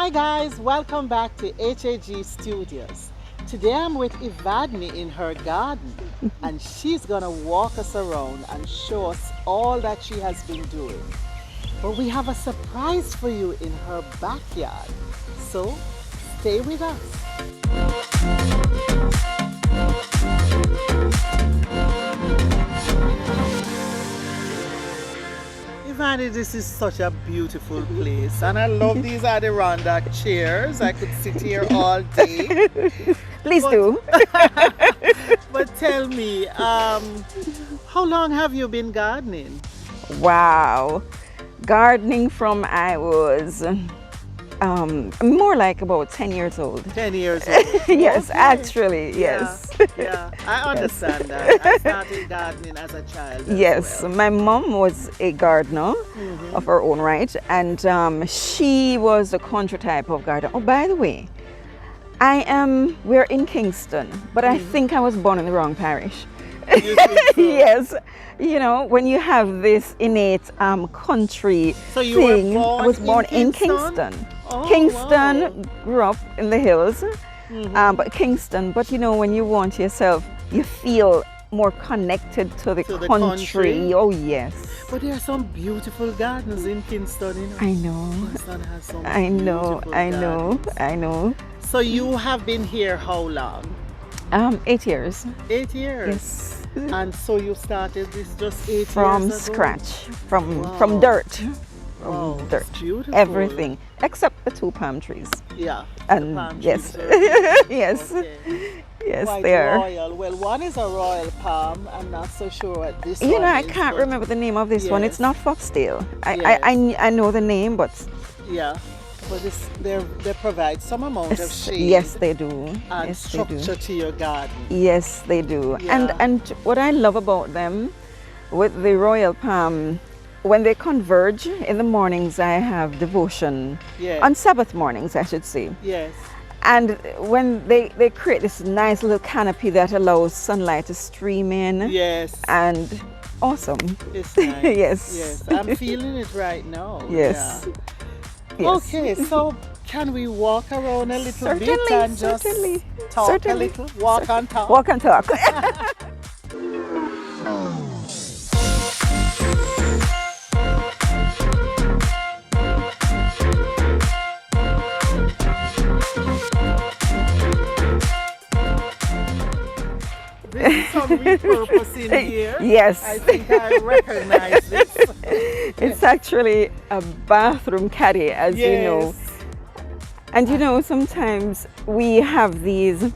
Hi guys, welcome back to HAG Studios. Today I'm with Evadne in her garden and she's gonna walk us around and show us all that she has been doing. But we have a surprise for you in her backyard, so stay with us. Evadne, this is such a beautiful place and I love these Adirondack chairs. I could sit here all day. Please do. But tell me, how long have you been gardening? Wow. Gardening from I was more like about 10 years old. 10 years old. Yes, Okay. actually, Yeah, yes. Yeah, I understand that. I started gardening as a child. As Yes, well. my mom was a gardener of her own right, and she was a country type of gardener. Oh, by the way, we're in Kingston, but I think I was born in the wrong parish. You think so? Yes, you know, when you have this innate country So you were thing, born I was born in in Kingston? Kingston. Oh, Kingston, wow. grew up in the hills, but Kingston, but you know, when you want yourself, you feel more connected to the To the country. country? Oh, yes. But there are some beautiful gardens in Kingston, you know. I know. Kingston has some I know, beautiful I know, gardens. I know. So you have been here how long? 8 years. 8 years. Yes. And so you started this just 8 From years ago? scratch, from Wow. dirt. Wow, Dirt. it's beautiful. Everything except the 2 palm trees. Yeah. And the palm yes. trees are- Yes. Okay. Yes, Quite they are. royal. Well, one is a royal palm. I'm not so sure what this You one know, I is, can't but remember the name of this one. It's Yes. not foxtail. Yes. I know the name, but Yeah, but they provide some amount of shade yes, they do. and Yes, they do. structure to your garden. Yes, they do. Yeah. And what I love about them with the royal palm, when they converge in the mornings, I have devotion Yes. on Sabbath mornings, I should say. Yes. And when they create this nice little canopy that allows sunlight to stream in, Yes. and awesome. It's nice. Yes. Yes. I'm feeling it right now. Yes. Yeah. Yes. Okay, so can we walk around a little bit Certainly, and just certainly, talk certainly. a little? Walk and talk. Walk and talk. This is some repurposing here. Yes. I think I recognize this. It's actually a bathroom caddy, as you know. Yes. And you know, sometimes we have these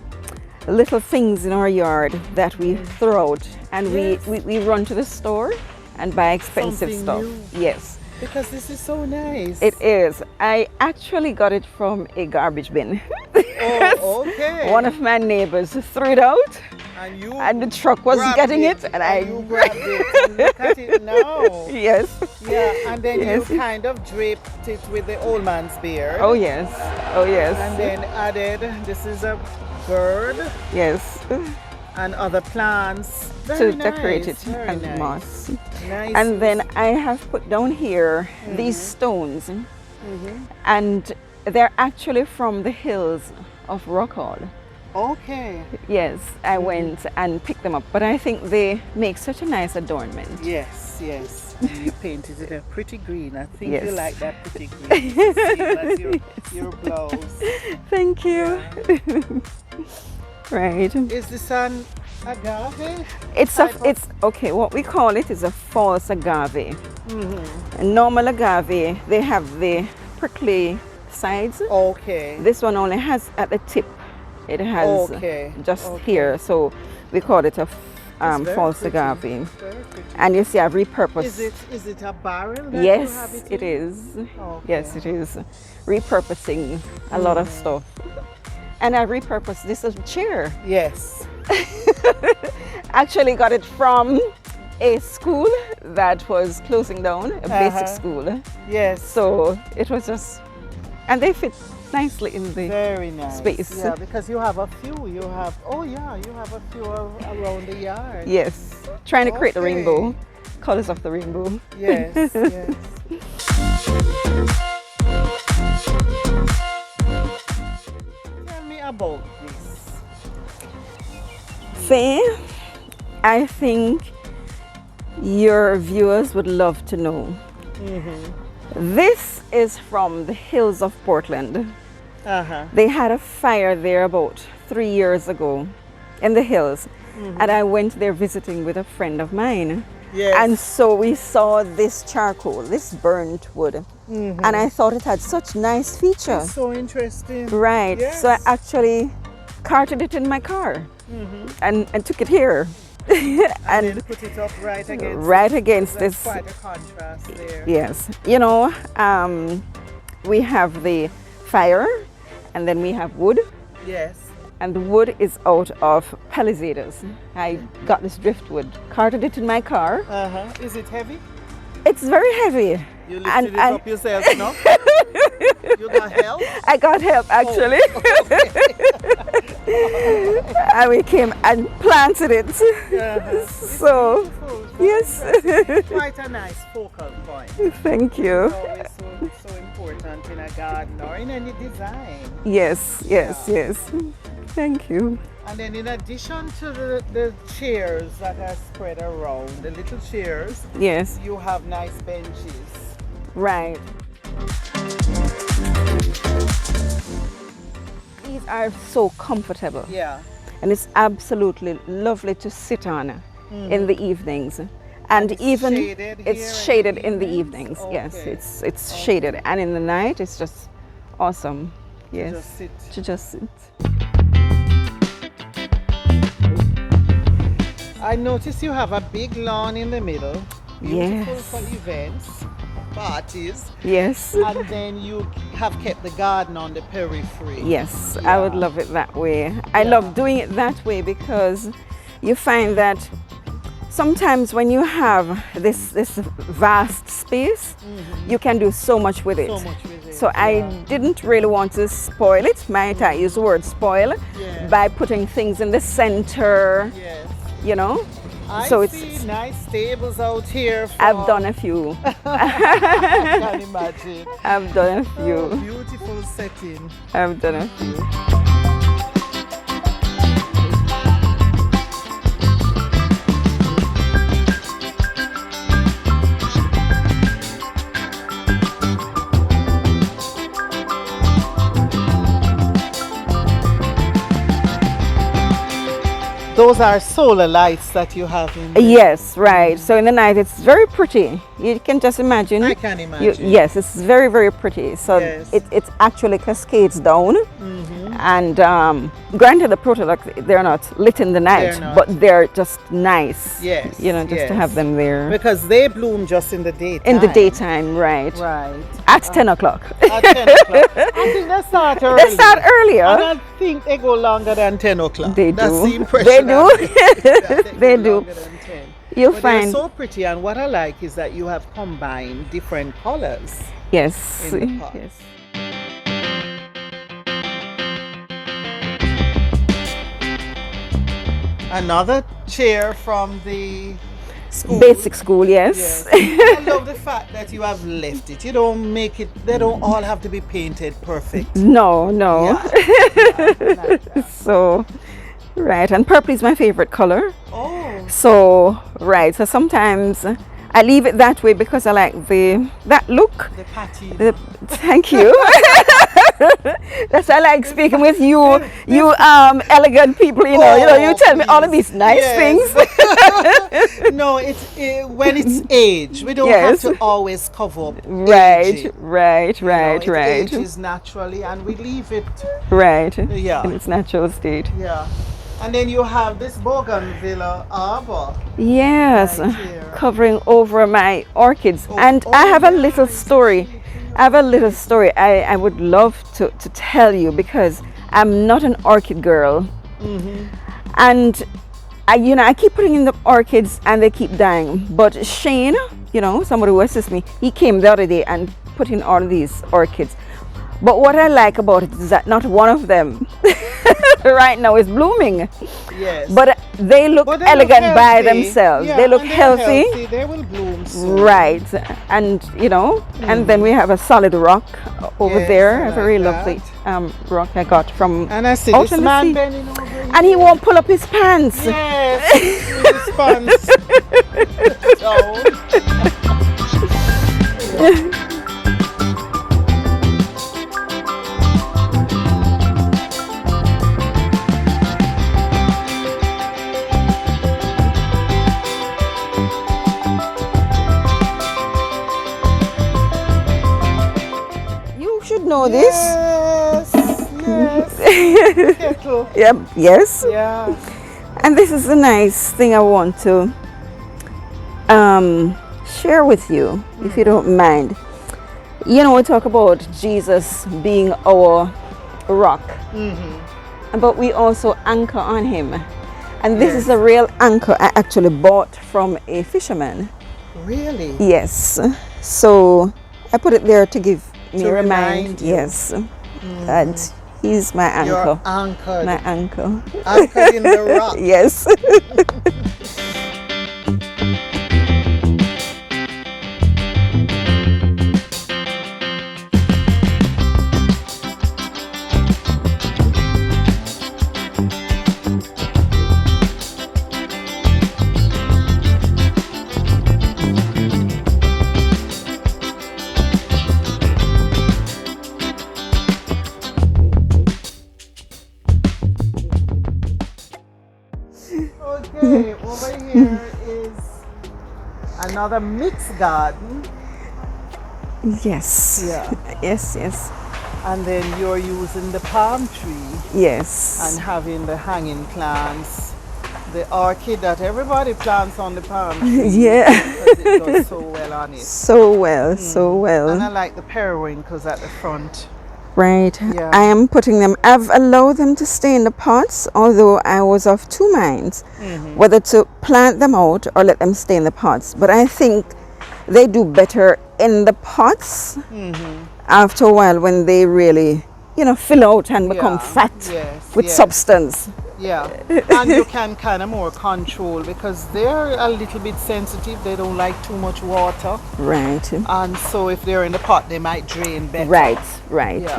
little things in our yard that we throw out, and Yes. we run to the store and buy expensive Something stuff. new. Yes, Because this is so nice. it is. I actually got it from a garbage bin. Oh, okay. One of my neighbors threw it out, and you and the truck was grabbed getting it, it, and you grabbed it. And look at it now. Yes. Yeah, and then Yes. you kind of draped it with the old man's beard. Oh yes. Oh yes. And then added, this is a bird Yes. and other plants. To Very decorate nice, it very and nice. moss. Nice. And then I have put down here these stones, and they're actually from the hills of Rockall. Okay. Yes, I went and picked them up, but I think they make such a nice adornment. Yes, yes. And you painted it a pretty green. I think you Yes. like that pretty green. Same as your blouse. Thank you. Right. Is this an agave? It's okay. What we call it is a false agave. A normal agave, they have the prickly sides. Okay. This one only has at the tip. It has Okay, just okay. here, so we call it a It's very false pretty, agave. very pretty. And you see, I've repurposed. Is it a barrel that Yes, you have it it in? is. Okay. Yes, it is. Repurposing a lot of stuff. And I repurposed this as a chair. Yes. Actually got it from a school that was closing down, a basic school. Yes. So it was just, and they fit nicely in the Very nice. space. Yeah, because you have a few. You have a few around the yard. Yes, trying to create the Okay. rainbow, colors of the rainbow. Yes, yes. about this? See, I think your viewers would love to know. This is from the hills of Portland. They had a fire there about 3 years ago in the hills, and I went there visiting with a friend of mine. Yes. And so we saw this charcoal, this burnt wood, and I thought it had such nice features. It's so interesting. Right. Yes. So I actually carted it in my car and took it here. And then put it up right against this. Quite a contrast there. Yes. You know, we have the fire, and then we have wood. Yes. And the wood is out of palisades. I got this driftwood, carted it in my car. Is it heavy? It's very heavy. You lifted it up yourself, no? You got help? I got help actually. And we came and planted it. So, yes. Quite a nice focal point. Thank you. It's always so important in a garden or in any design. Yes. Thank you. And then in addition to the chairs that are spread around, the little chairs, Yes. you have nice benches. Right. These are so comfortable. Yeah. And it's absolutely lovely to sit on in the evenings. And it's even shaded here it's in shaded the in the evenings? evenings. Yes, Okay. it's shaded, and in the night it's just awesome. Yes, Just sit. to just sit. I notice you have a big lawn in the middle. Beautiful Yes. for events, parties. Yes. And then you have kept the garden on the periphery. Yes, I would love it that way. I love doing it that way because you find that sometimes when you have this vast space, you can do so much with it. So much with it. So I didn't really want to spoil it, might I use the word spoil, Yeah. by putting things in the center, Yes. you know. I So see it's nice tables out here. I've done a few. I can imagine. I've done a Oh, few. beautiful setting. I've done a few. Those are solar lights that you have in there. Yes, right. So in the night it's very pretty. You can just imagine. I can imagine. Yes, it's very, very pretty. So Yes. it actually cascades down. And granted, the protolux, they're not lit in the night, They're not. but they're just nice. Yes, You know, just to yes. have them there. Because they bloom just in the daytime. In the daytime, right. Right. At 10 o'clock. At 10 o'clock. I think they start early. They start earlier. And I think they go longer than 10 o'clock. They That's do. the impression They I do. get, that They go do. longer than 10. You'll But they're find, so pretty, and what I like is that you have combined different colors. yes, in the pot. yes. Another chair from the school. Basic school, yes. Yes. I love the fact that you have left it. You don't make it, they don't all have to be painted perfect. No. Yeah, like that. So, right, and purple is my favorite color. Oh, So, right, so sometimes I leave it that way because I like that look. the patty. Thank you. That's why I like speaking with you elegant people, you know, you tell me all of these nice things. No, it's when it's age. We don't Yes. have to always cover up Right, aging. right, You know, right, it right, ages naturally, and we leave it. right. Yeah. In its natural state. Yeah. And then you have this bougainvillea arbor. Yes, Right here. covering over my orchids. Oh, And oh, I have a yeah, little it's story. I have a little story I would love to tell you because I'm not an orchid girl. And I keep putting in the orchids and they keep dying. But Shane, somebody who assists me, he came the other day and put in all of these orchids. But what I like about it is that not one of them right now is blooming. Yes. But they look But they elegant look by healthy. themselves. Yeah, They look and they're healthy. They will bloom soon. Right. And and then we have a solid rock over Yes, there, I a very like lovely that. rock I got from And I see out this on the man sea. bending over here. And he won't pull up his pants. Yes, with his pants down. You should know this. Yes. Kettle. Yep, yes. Yeah. And this is a nice thing I want to share with you, if you don't mind. We talk about Jesus being our rock, but we also anchor on him. And this is a real anchor I actually bought from a fisherman. Really? Yes. So I put it there to give me a remind you. Yes. That he's my anchor. You're anchored. My anchor. Anchored in the rock. Yes. Okay, over here is another mixed garden. Yes. Yeah. Yes. And then you're using the palm tree Yes. and having the hanging plants, the orchid that everybody plants on the palm tree. Yeah. Because it does so well on it. So well, so well. And I like the periwinkles at the front. Right. Yeah. I am putting them, I've allowed them to stay in the pots, although I was of two minds whether to plant them out or let them stay in the pots. But I think they do better in the pots after a while when they really, fill out and become fat with substance. Yeah, and you can kind of more control because they're a little bit sensitive. They don't like too much water. Right. And so if they're in the pot, they might drain better. Right. Yeah.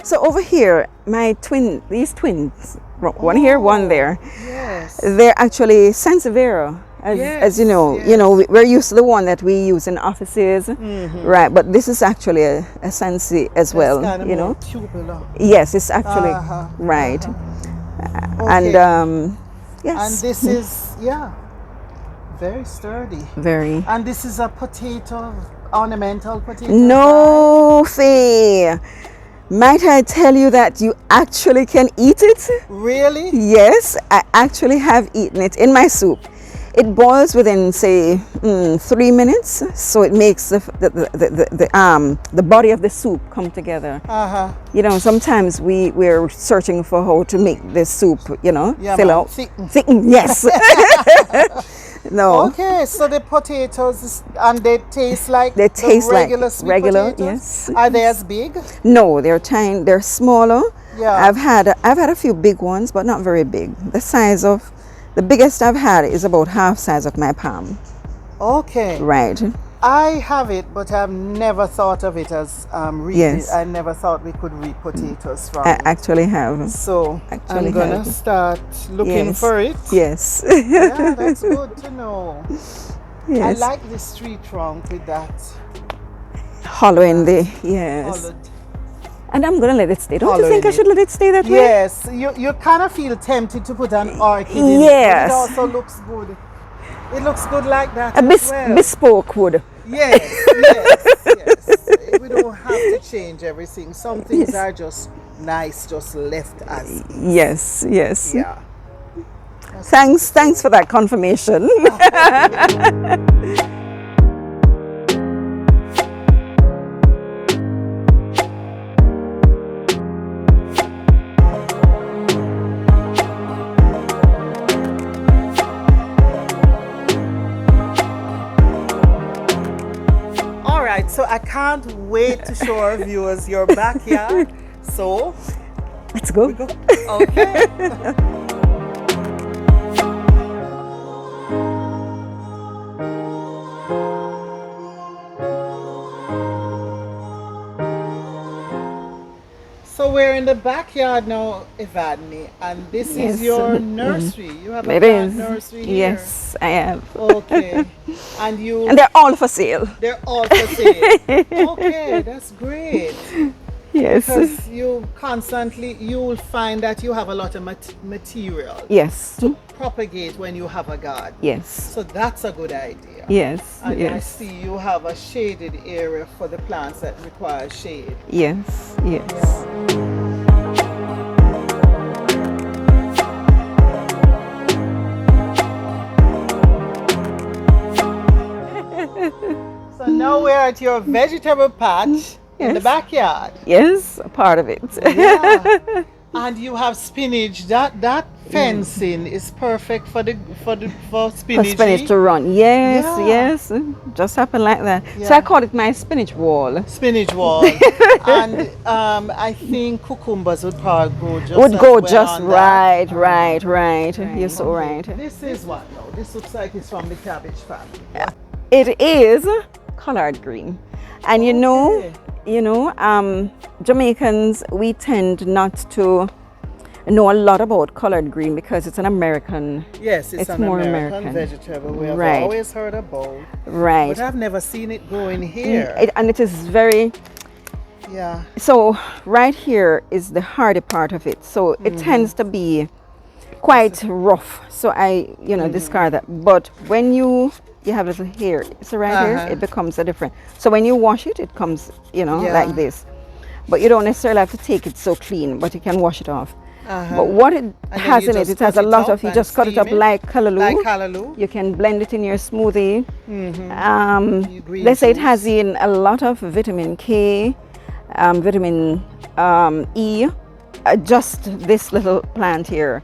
So over here, these twins, one here, one there, Yes. they're actually Sansevieria. As you know, we're used to the one that we use in offices, right? But this is actually a Sansi as well, Kind of more tubular. Yes, it's actually right. Okay. And yes. And this is very sturdy. Very. And this is a potato, ornamental potato. No, Faye. Might I tell you that you actually can eat it? Really? Yes, I actually have eaten it in my soup. It boils within, say, 3 minutes, so it makes the body of the soup come together. Sometimes we're searching for how to make this soup, fill out. Thicken, yes. No. Okay, so the potatoes, and they taste like regular sweet regular, potatoes? yes. Are they as big? No, they're tiny. They're smaller. Yeah. I've had a few big ones, but not very big. The biggest I've had is about half size of my palm. Okay. Right. I have it, but I've never thought of it as reaping. Yes. I never thought we could reap potatoes from I it. actually have. So Actually I'm gonna have. start looking for it. Yes. Yeah, that's good to know. Yes. I like this tree trunk with that Hollow in the yes. colored. And I'm gonna let it stay. Don't Hollow you think in I should let it stay that way? Yes, you kind of feel tempted to put an orchid in Yes. it, but it also looks good. It looks good like that A as well. bespoke wood. Yes. We don't have to change everything. Some things are just nice, just left as. Yes. Yeah. Thanks for that confirmation. right, so I can't wait to show our viewers your backyard. So Let's go. we go. Okay. So we're in the backyard now, Evadne, and this Yes. is your nursery. You have a It plant is. nursery here. Yes, I have. Okay. And you And they're all for sale. they're all for sale. Okay, that's great. Yes. Because you'll find that you have a lot of material Yes. to propagate when you have a garden. Yes. So that's a good idea. Yes. And I Yes. see you have a shaded area for the plants that require shade. Yes. Yes. So now we're at your vegetable patch in the Yes. backyard. Yes, a part of it. Yeah. And you have spinach. That fencing is perfect for For spinach. spinach to run. Yes, Yeah. yes. Just happened like that. So Yeah. I call it my spinach wall. Spinach wall. And I think cucumbers would probably grow just Would as go well just on that. right. You're so right. This is what now? This looks like it's from the cabbage family. It is collard green. And Jamaicans, we tend not to know a lot about collard green because it's an American. Yes, it's It's an more American American. vegetable. We have Right. always heard about. Right. But I've never seen it growing here. And it is very, Yeah. so right here is the hardy part of it. So it tends to be quite rough. So I, discard that. But when you have little hair, so right here, it becomes a different. So when you wash it, it comes, like this. But you don't necessarily have to take it so clean, but you can wash it off. But what it then has you in it, just it has cut a it lot up of, you and just cut it up steam it, like callaloo. Like callaloo. You can blend it in your smoothie. Green They say it juice. has in a lot of vitamin K, vitamin E, just this little plant here.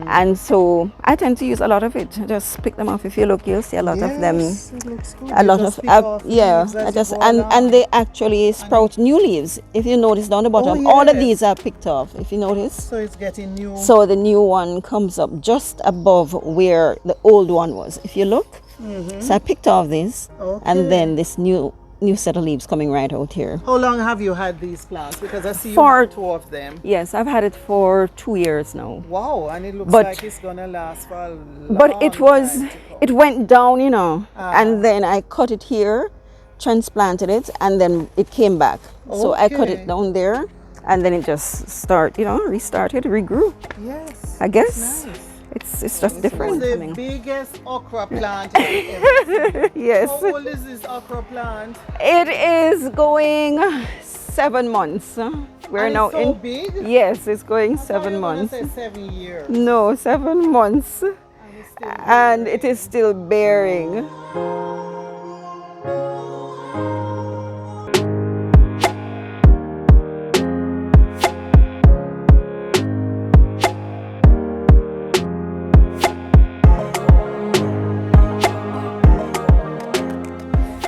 And so I tend to use a lot of it. Just pick them off. If you look, you'll see a lot of them. Yes, it looks good. A You lot just of pick off leaves I as just you go along. and they actually sprout new leaves. If you notice down the bottom, all of yes. these are picked off. If you notice. So it's getting new. So the new one comes up just above where the old one was. If you look, so I picked off this, Okay. and then this new set of leaves coming right out here. How long have you had these plants? Because I see you For- have 2 of them. Yes, I've had it for 2 years now. Wow, and it looks But- like it's gonna last for a long But it was, time to come. it went down, and then I cut it here, transplanted it, and then it came back. So I cut Okay. it down there, and then it just restarted, regrew. Yes. I guess Nice. it's just different. It's the biggest okra plant I've ever seen. Yes. How old is this okra plant? It is going 7 months. We're And now it's so in. big? Yes, it's going I thought 7 you were gonna months. say 7 years. No, 7 months, And it's still and it is still bearing.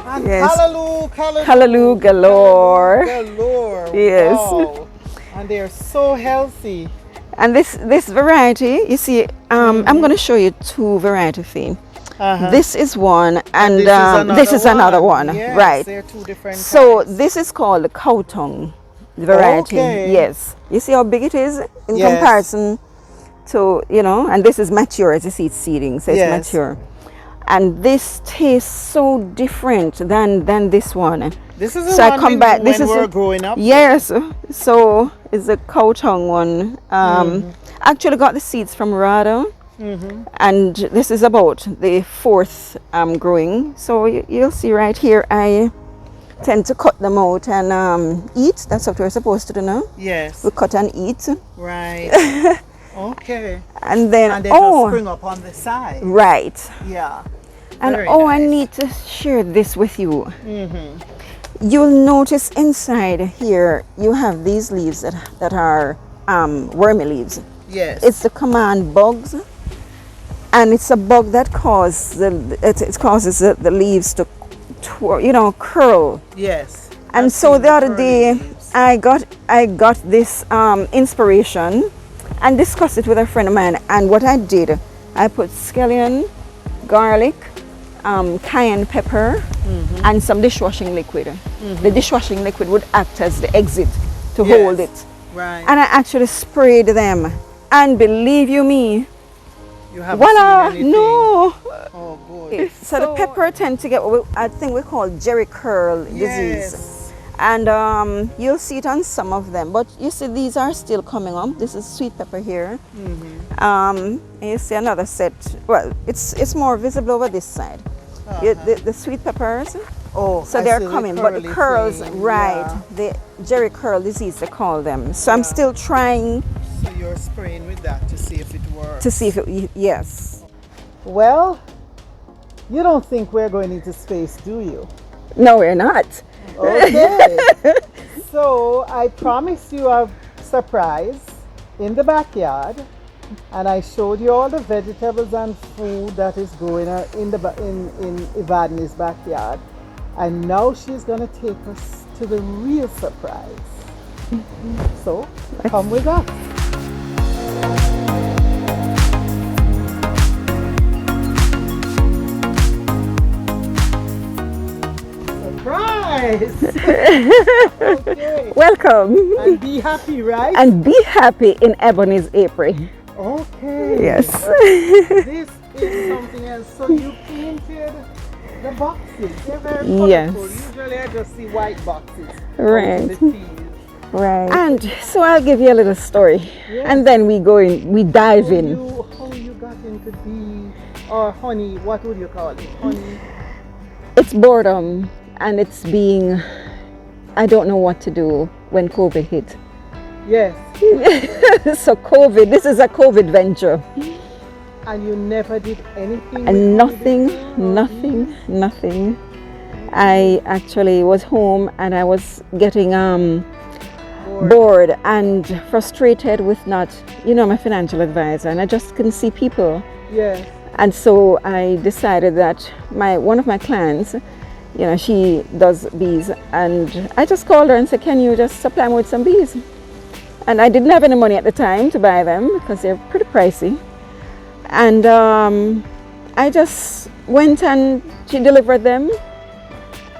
And Yes. Callaloo galore. Galore. Yes. Wow. And they're so healthy. And this variety, you see, I'm going to show you 2 variety feed. This is one, and this is another one. Yes, Right. they're 2 different So kinds. this is called the cow tongue variety. Okay. Yes. You see how big it is in Yes. comparison to, and this is mature, as you see it's seeding, so it's Yes. mature. And this tastes so different than this one. This is the So I one come when, back. when This is we're growing up. Yes. So it's the cow tongue one. Actually got the seeds from Rada. And this is about the 4th growing. So you'll see right here, I tend to cut them out and eat. That's what we're supposed to do now. Yes. We cut and eat. Right. Okay. And then, And they just spring up on the side. right. Yeah. And Very I nice. need to share this with you. You'll notice inside here, you have these leaves that are wormy leaves. Yes. It's the command bugs, and it's a bug that causes the leaves curl. Yes. And I've so seen the other curly day, leaves. I got this inspiration and discussed it with a friend of mine. And what I did, I put scallion, garlic, cayenne pepper, and some dishwashing liquid. The dishwashing liquid would act as the exit to Yes. hold it. Right. And I actually sprayed them. And believe you me, You haven't voila, seen anything. no. Oh, good. So the pepper tend to get what I think we call Jerry curl disease. Yes. And you'll see it on some of them, but you see these are still coming up. This is sweet pepper here. And you see another set. Well, it's more visible over this side. The sweet peppers. Oh, So I they're see the coming, but the curly curls, thing, right? yeah. The Jerry curl disease they call them. So I'm still trying So you're spraying with that to see if it works. to see if it, yes. Well, you don't think we're going into space, do you? No, we're not. Okay. So I promised you a surprise in the backyard, and I showed you all the vegetables and food that is growing in Evadne's backyard. And now she's gonna take us to the real surprise. So come with us. Surprise! Okay. Welcome. And be happy, right? And be happy in Ebony's apron. Okay. Yes. This is something else. So you painted the boxes. They're very colorful. Yes. Usually I just see white boxes. Right. Out in the fields. Right. And so I'll give you a little story, Yes. and then we dive in. How you got into bee or honey? What would you call it? Honey. It's boredom, and it's being, I don't know what to do when COVID hit. Yes. So COVID, this is a COVID venture. And you never did anything. And with honey before, or nothing. I actually was home and I was getting bored and frustrated with not, my financial advisor, and I just couldn't see people. Yes. And so I decided that one of my clients, she does bees, and I just called her and said, can you just supply me with some bees? And I didn't have any money at the time to buy them because they're pretty pricey. And I just went and she delivered them,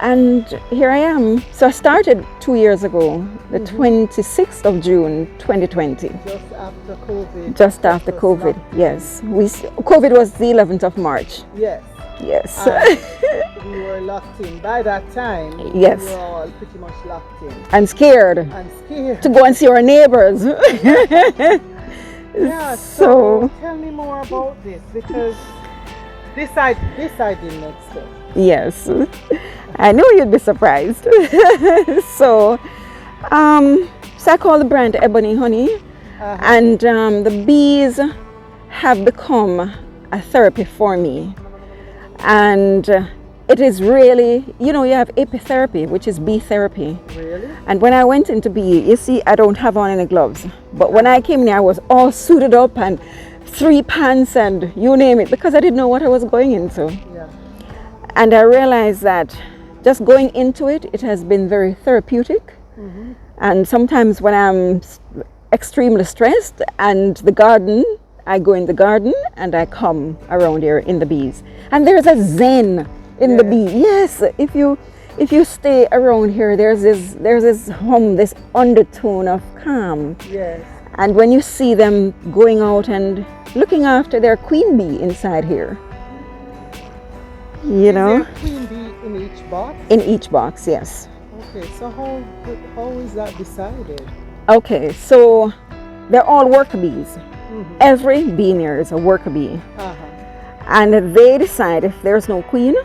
and here I am. So I started 2 years ago, the 26th of June 2020. Just after COVID. Just after COVID, yes. COVID was the 11th of March. Yes. Yes. And we were locked in. By that time, Yes. we were all pretty much locked in. And scared And scared. to go and see our neighbors. Yeah, So- so tell me more about this, because this I didn't expect. Yes. I knew you'd be surprised. So I call the brand Ebony Honey, and the bees have become a therapy for me. And it is really, you have apitherapy, which is bee therapy. Really? And when I went into bee, you see, I don't have on any gloves. But when I came in, I was all suited up and 3 pants and you name it, because I didn't know what I was going into. Yeah. And I realized that just going into it, it has been very therapeutic. And sometimes when I'm extremely stressed and the garden, I go in the garden and I come around here in the bees. And there's a zen in the bee. Yes, if you stay around here, there's this hum, this undertone of calm. Yes. And when you see them going out and looking after their queen bee inside here, Is there a queen bee in each box? in each box, yes. Okay, so how is that decided? Okay, so they're all worker bees. Every bee in here is a worker bee. And they decide if there's no queen,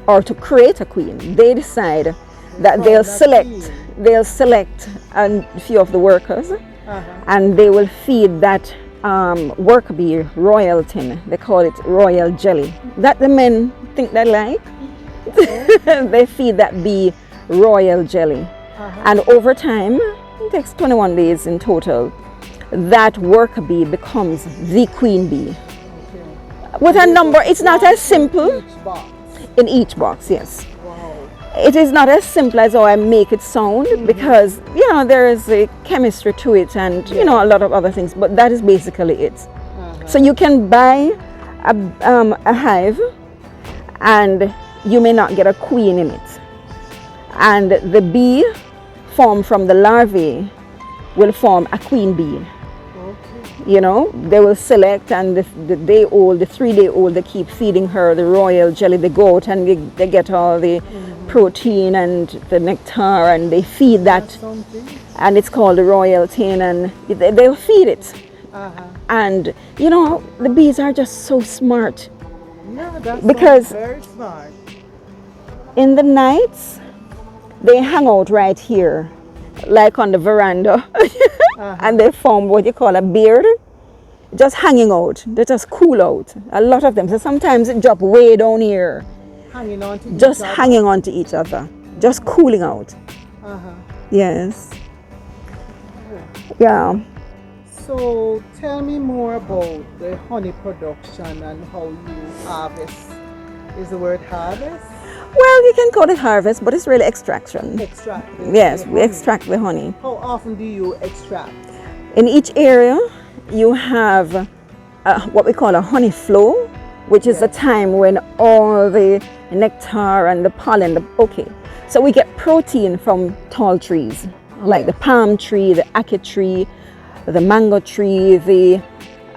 or to create a queen, they decide that they'll select a few of the workers, and they will feed that worker bee royalty. They call it royal jelly that the men think they like. They feed that bee royal jelly, and over time, it takes 21 days in total, that worker bee becomes the queen bee. With a number, it's not as simple. Each box. In each box, yes. Wow. It is not as simple as how I make it sound because there is a chemistry to it and a lot of other things, but that is basically it. So you can buy a hive and you may not get a queen in it, and the bee formed from the larvae will form a queen bee. They will select, and the 3-day-old, they keep feeding her the royal jelly, the goat, and they get all the protein and the nectar, and they feed that, and it's called the royal thing, and they'll feed it. And the bees are just so smart. Yeah, that's because very smart. in the nights they hang out right here, like on the veranda, and they form what you call a beard, just hanging out. They just cool out. A lot of them. So sometimes it drop way down here, Hanging on to just each other. hanging on to each other, just cooling out. Yes. Yeah. So tell me more about the honey production and how you harvest. Is the word harvest? Well, you can call it harvest, but it's really extraction. Extract. Yes, the we honey. extract the honey. How often do you extract? In each area, you have what we call a honey flow, which is the time when all the nectar and the pollen, so we get protein from tall trees, like the palm tree, the ackee tree, the mango tree, the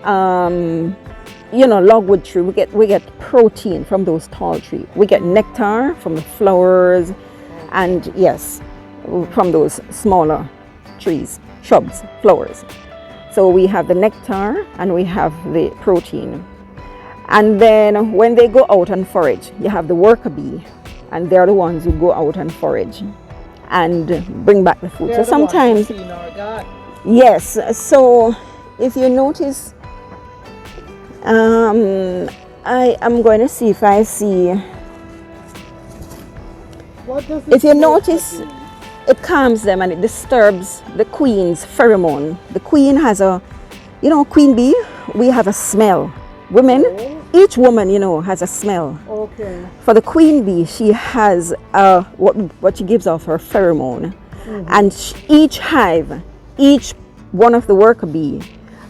logwood tree. We get protein from those tall trees. We get nectar from the flowers, and yes, from those smaller trees, shrubs, flowers. So we have the nectar and we have the protein. And then when they go out and forage, you have the worker bee, and they're the ones who go out and forage and bring back the food. They're So sometimes, the ones in our garden. yes. So if you notice, I am going to see if I see. What does If you worker notice, do? it calms them and it disturbs the queen's pheromone. The queen has queen bee, we have a smell. Women, each woman, has a smell. Okay. For the queen bee, she has what she gives off her pheromone. And each hive, each one of the worker bee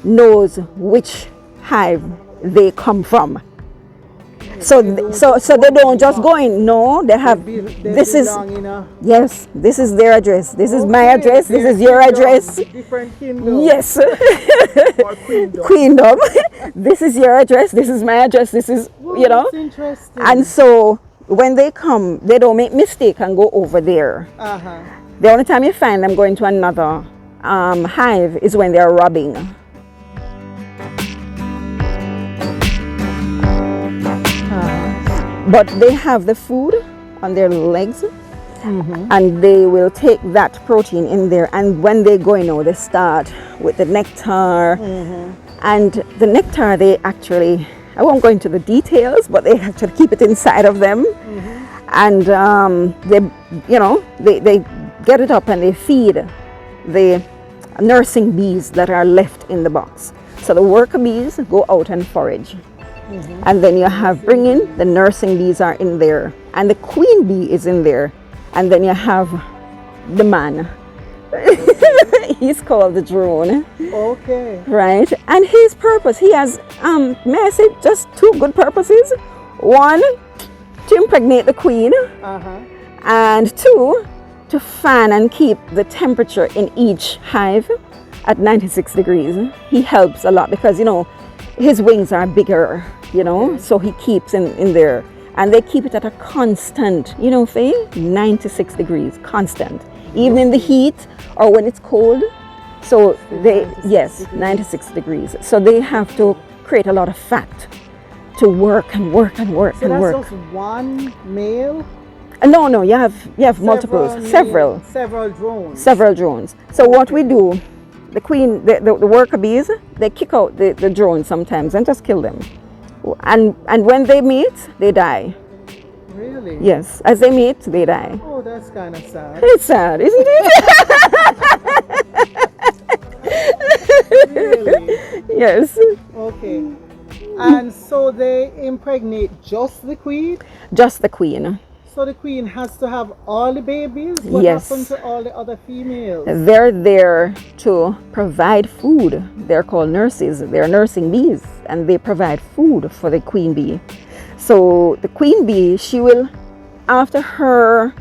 knows which hive they come from. So they don't just go in. No, they have. This is yes. This is their address. This is my address. This is your address. Different kingdom. Yes. Or queendom. Queendom. This is your address. This is my address. This is That's interesting. And so when they come, they don't make mistake and go over there. The only time you find them going to another hive is when they are robbing. But they have the food on their legs, and they will take that protein in there, and when they go, they start with the nectar, and the nectar they actually, I won't go into the details, but they actually keep it inside of them, and they get it up and they feed the nursing bees that are left in the box. So the worker bees go out and forage. And then you have bringing, the nursing bees are in there, and the queen bee is in there, and then you have the man. He's called the drone. Okay. Right? And his purpose, he has, may I say, just two good purposes. One, to impregnate the queen, and two, to fan and keep the temperature in each hive at 96 degrees. He helps a lot because, his wings are bigger, so he keeps in there. And they keep it at a constant, Faye, 96 degrees, constant. Even in the heat or when it's cold. So they, 96 degrees. So they have to create a lot of fat to work and work and work So and that's work. just one male? No, you have multiples, several Several drones. So what we do, the queen, the worker bees, they kick out the drones sometimes and just kill them. And when they mate, they die. Really? Yes, as they mate, they die. Oh, that's kind of sad. It's sad, isn't it? Really? Yes. Okay. And so they impregnate just the queen? Just the queen. So the queen has to have all the babies? What Yes. happened to all the other females? They're there to provide food. They're called nurses. They're nursing bees, and they provide food for the queen bee. So the queen bee, she will, after her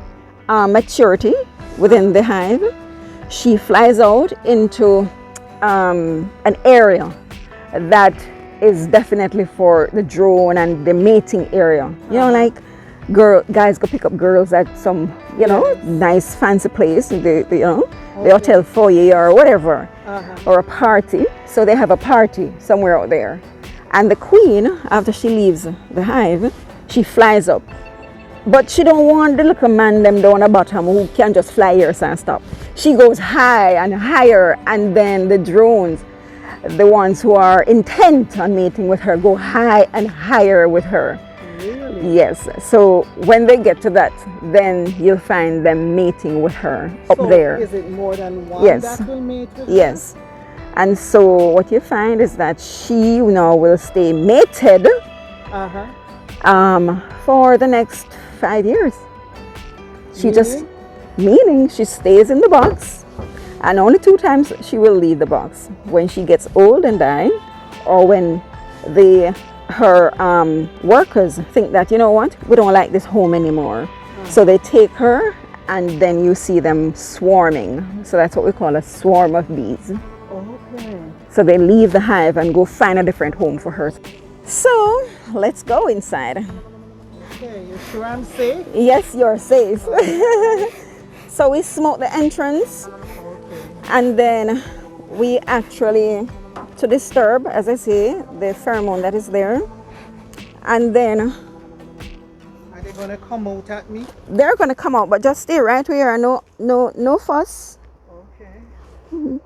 maturity within the hive, she flies out into an area that is definitely for the drone and the mating area. You know, like guys go pick up girls at some, you know, nice fancy place, the hotel foyer or whatever, or a party. So they have a party somewhere out there. And the queen, after she leaves the hive, she flies up. But she don't want the little man them down the bottom who can just fly here and stop. She goes high and higher, and then the drones, the ones who are intent on mating with her, go high and higher with her. Really? Yes. So when they get to that, then you'll find them mating with her up So there. is it more than one Yes. that will mate with her? Yes. And so what you find is that she now will stay mated for the next 5 years. She just, meaning she stays in the box, and only 2 times she will leave the box: when she gets old and die, or when her workers think that, you know what, we don't like this home anymore. So they take her, and then you see them swarming. So that's what we call a swarm of bees. Okay. So they leave the hive and go find a different home for her. So let's go inside. Okay, you sure I'm safe? Yes, you're safe. So we smoke the entrance, and then we actually, to disturb, as I say, the pheromone that is there. And then Are they gonna come out at me? they're gonna come out, but just stay right where you are. No fuss. Okay.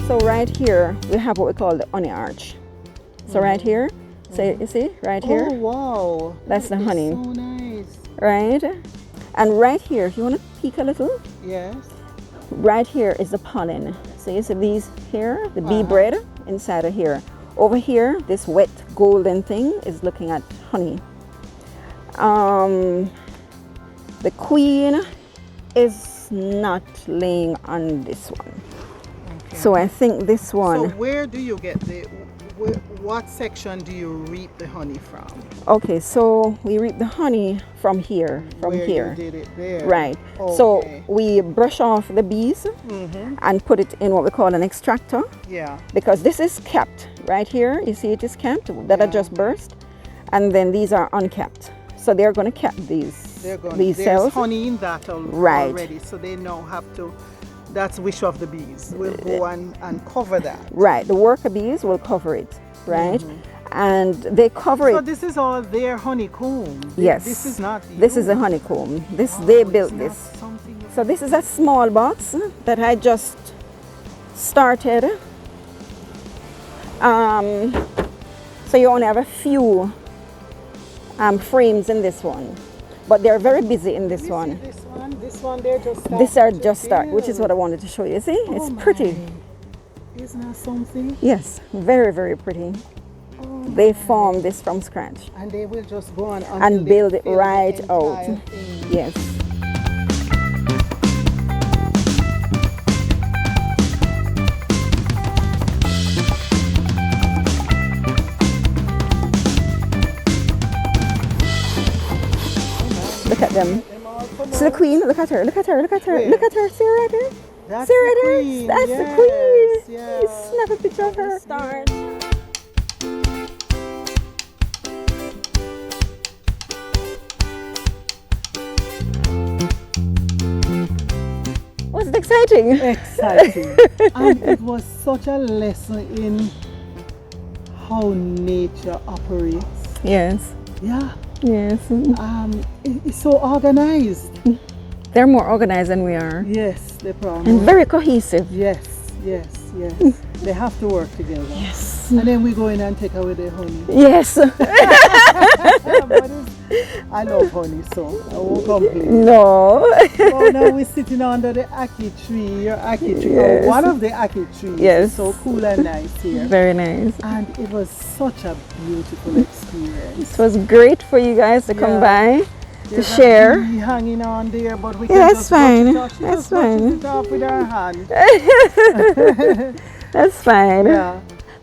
So right here we have what we call the honey arch. So right here, so you see right here, Oh wow. that's the That is honey, So nice. right? And right here, if you want to peek a little, Yes. right here is the pollen. So you see these here, the bee bread inside of here. Over here, this wet golden thing is looking at honey. The queen is not laying on this one. Okay. So I think this So one, where do you get what section do you reap the honey from? okay, so we reap the honey from here, Where here. you did it there. Right. Okay. So we brush off the bees and put it in what we call an extractor, Yeah. because this is capped right here. You see it is capped, that I just burst, and then these are uncapped. So they're going to cap these There's cells. honey in that Right. already, so they now have to. That's wish of the bees. We'll go and cover that. Right. The worker bees will cover it, right? And they cover So it. this is all their honeycomb. Yes. This is not. This is a honeycomb. They built It's this. not something you- So this is a small box that I just started. So you only have a few frames in this one, but they're very busy in this one. This one, they're just. These are just start, which is what I wanted to show you. See, it's pretty. Isn't that something? Yes, very, very pretty. They form this from scratch And they will just go on and until they build it fill the right out. entire thing. Yes. Look at them. So the queen, look at her, look at her, look at her, Where? look at her, see right there? That's See right the there? queen. That's yes, the queen. Yeah. You snap a picture of her. Start. Was it exciting? Exciting. And it was such a lesson in how nature operates. Yes. Yeah. Yes. It's so organized. They're more organized than we are. Yes, they promise. And very cohesive. Yes. They have to work together. Yes. And then we go in and take away the honey. Yes. But I love honey, so I won't complain. No. So now we're sitting under the ackee tree, your ackee tree, Yes. or one of the ackee trees. Yes. It's so cool and nice here. Very nice. And it was such a beautiful experience. It was great for you guys to come by to There's a share. bee hanging on there, but we Yeah, can that's just fine. brush it off. She That's just brushes fine. it off with her hand. That's fine. Yeah,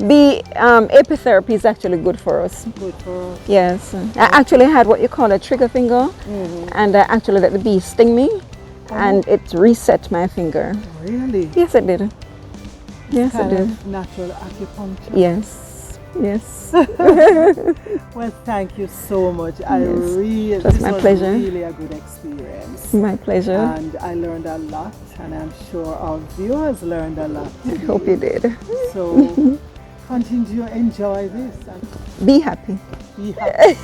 Bee apitherapy is actually good for us. good for us. Yes. I actually had what you call a trigger finger, and I actually let the bee sting me, and it reset my finger. Really? Yes, it did. Yes, it Kind did. of natural acupuncture. Yes. Yes. Well, thank you so much. I Yes. really, It was this my was pleasure. really a good experience. My pleasure. And I learned a lot, and I'm sure our viewers learned a lot I today. hope you did. So continue to enjoy this and Be happy. be happy.